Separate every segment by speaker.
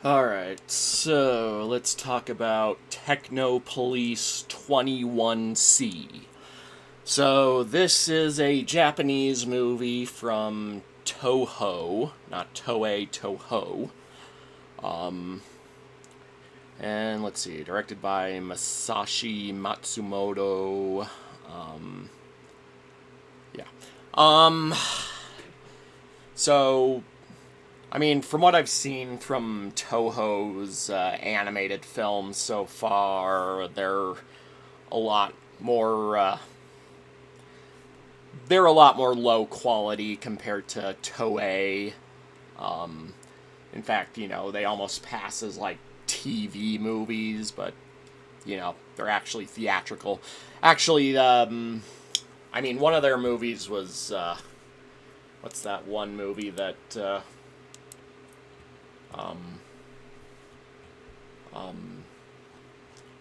Speaker 1: Alright, so let's talk about Techno Police 21C. So, this is a Japanese movie from Toho, not Toei, Toho. Um, and let's see, directed by Masashi Matsumoto. Um, yeah. Um, so, I mean, from what I've seen from Toho's animated films so far, a lot more they're a lot more low quality compared to Toei. In fact, they almost pass as like TV movies, but they're actually theatrical. Actually, I mean, one of their movies was what's that one movie that um,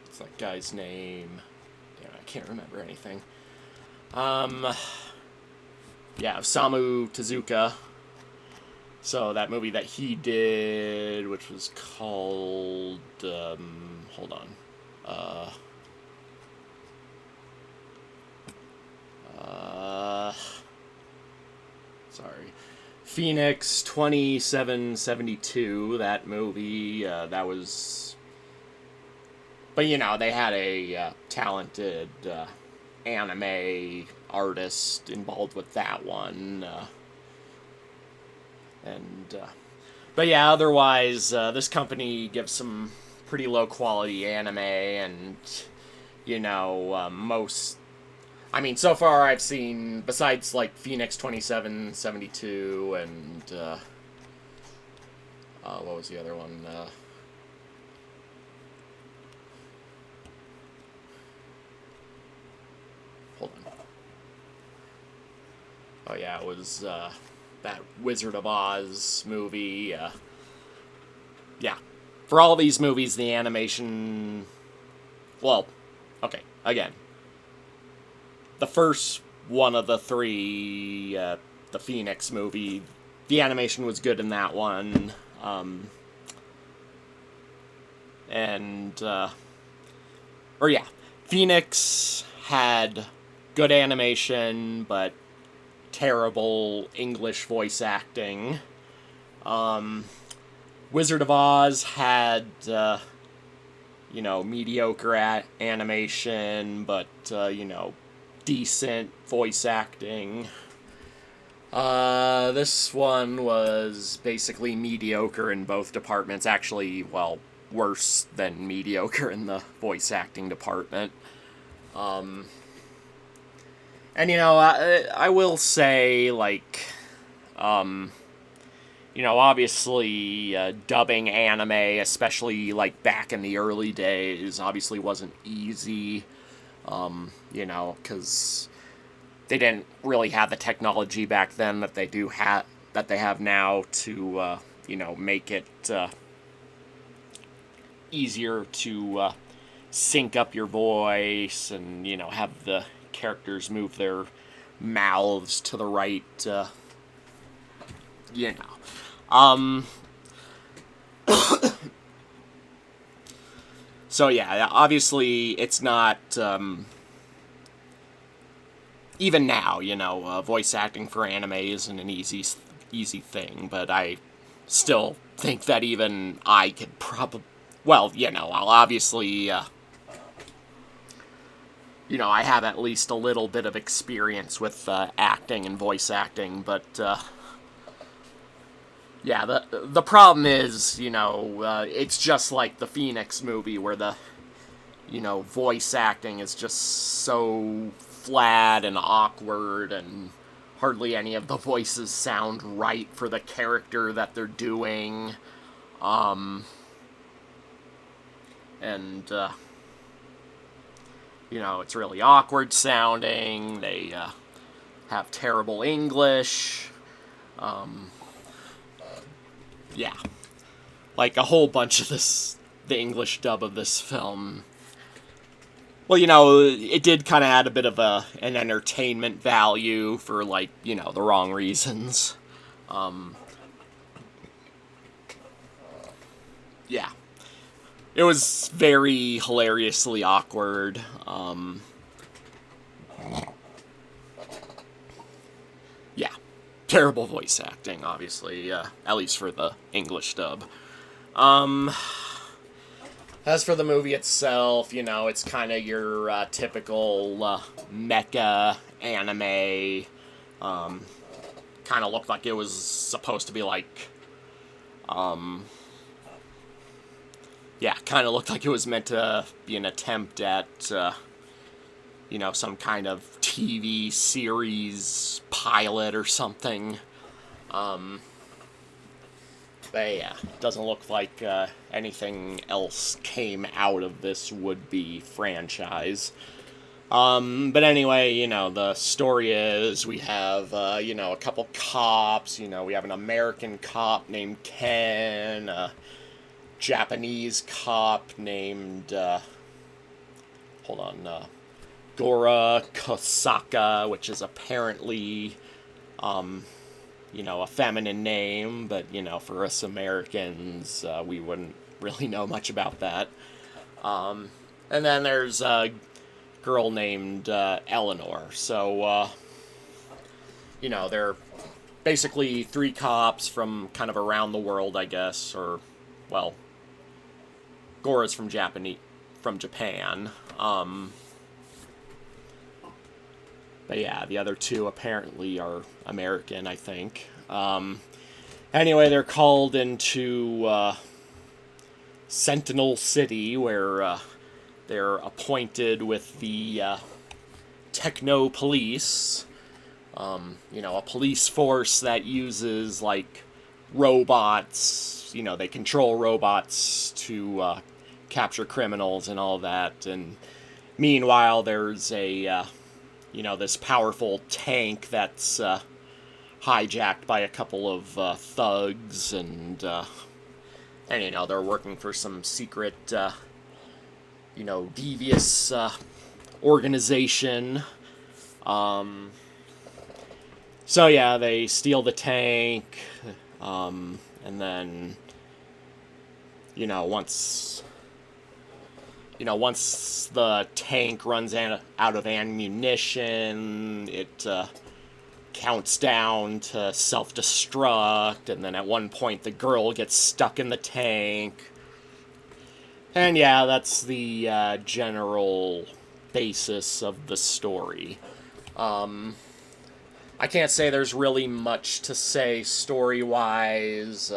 Speaker 1: what's that guy's name? Damn, I can't remember anything. Yeah, Osamu Tezuka. So that movie that he did, which was called, hold on, sorry, Phoenix 2772. That movie, that was, but they had a talented anime artist involved with that one, but yeah, otherwise, this company gives some pretty low quality anime, and most. I mean, so far I've seen, besides like Phoenix 2772 and what was the other one? Hold on. Oh yeah, it was that Wizard of Oz movie. Yeah, for all these movies, the animation. Well, okay, again, the first one of the three, the Phoenix movie, the animation was good in that one. Or yeah, Phoenix had good animation, but terrible English voice acting. Wizard of Oz had, mediocre animation, but, decent voice acting. This one was basically mediocre in both departments. Actually, well, worse than mediocre in the voice acting department. And I will say, like, obviously, dubbing anime, especially like back in the early days, obviously wasn't easy. Because they didn't really have the technology back then that they have now to make it easier to sync up your voice and have the characters move their mouths to the right you know so yeah, obviously it's not even now, voice acting for anime isn't an easy thing, but I still think that even I could probably, well, I'll obviously, I have at least a little bit of experience with acting and voice acting, but, yeah, the problem is, it's just like the Phoenix movie where the, voice acting is just so flat and awkward, and hardly any of the voices sound right for the character that they're doing. And it's really awkward sounding. They have terrible English. Yeah. Like a whole bunch of the English dub of this film. Well, it did kind of add a bit of an entertainment value for, like, the wrong reasons. yeah. It was very hilariously awkward. Yeah. Terrible voice acting, obviously, at least for the English dub. Um, as for the movie itself, it's kind of your typical mecha anime. Kind of looked like it was supposed to be like, yeah, kind of looked like it was meant to be an attempt at, some kind of TV series pilot or something. But yeah, doesn't look like anything else came out of this would-be franchise. But anyway, the story is we have, a couple cops. We have an American cop named Ken, a Japanese cop named, Gora Kosaka, which is apparently, a feminine name, but, for us Americans, we wouldn't really know much about that. And then there's a girl named Eleanor. So, they're basically three cops from kind of around the world, I guess, or, well, Gora's from Japan. But yeah, the other two apparently are American, I think. Anyway, they're called into Sentinel City, where they're appointed with the Techno police. A police force that uses, like, robots. They control robots to capture criminals and all that. And meanwhile, there's a this powerful tank that's hijacked by a couple of thugs, and they're working for some secret, devious organization. So yeah, they steal the tank, and then, once the tank runs out of ammunition, it counts down to self-destruct, and then at one point the girl gets stuck in the tank. And yeah, that's the general basis of the story. I can't say there's really much to say story-wise.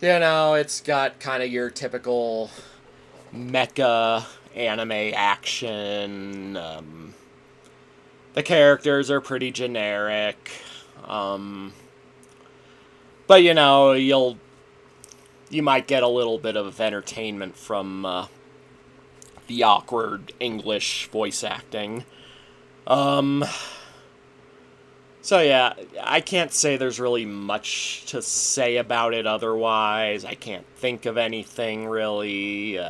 Speaker 1: It's got kind of your typical mecha anime action. The characters are pretty generic. But you might get a little bit of entertainment from the awkward English voice acting. So yeah, I can't say there's really much to say about it otherwise. I can't think of anything really.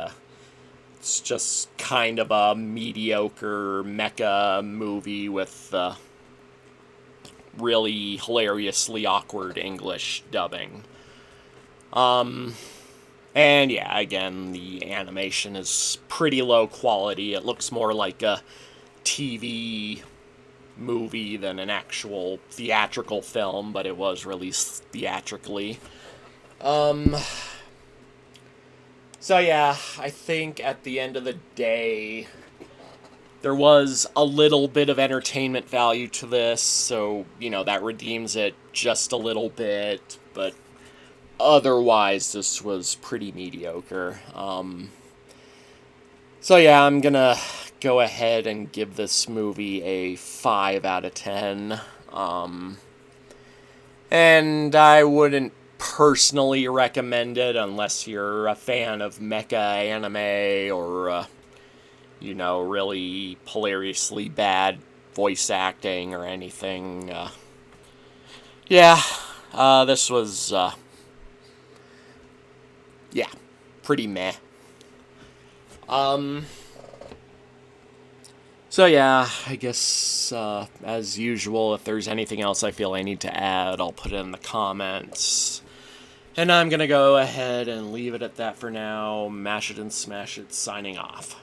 Speaker 1: It's just kind of a mediocre mecha movie with really hilariously awkward English dubbing. And yeah, again, the animation is pretty low quality. It looks more like a TV movie than an actual theatrical film, but it was released theatrically. So yeah, I think at the end of the day, there was a little bit of entertainment value to this, so, that redeems it just a little bit, but otherwise this was pretty mediocre. So yeah, I'm gonna go ahead and give this movie a 5 out of 10. And I wouldn't personally recommend it unless you're a fan of mecha anime or, really hilariously bad voice acting or anything. This was, pretty meh. So yeah, I guess, as usual, if there's anything else I feel I need to add, I'll put it in the comments. And I'm going to go ahead and leave it at that for now. Mash it and smash it, signing off.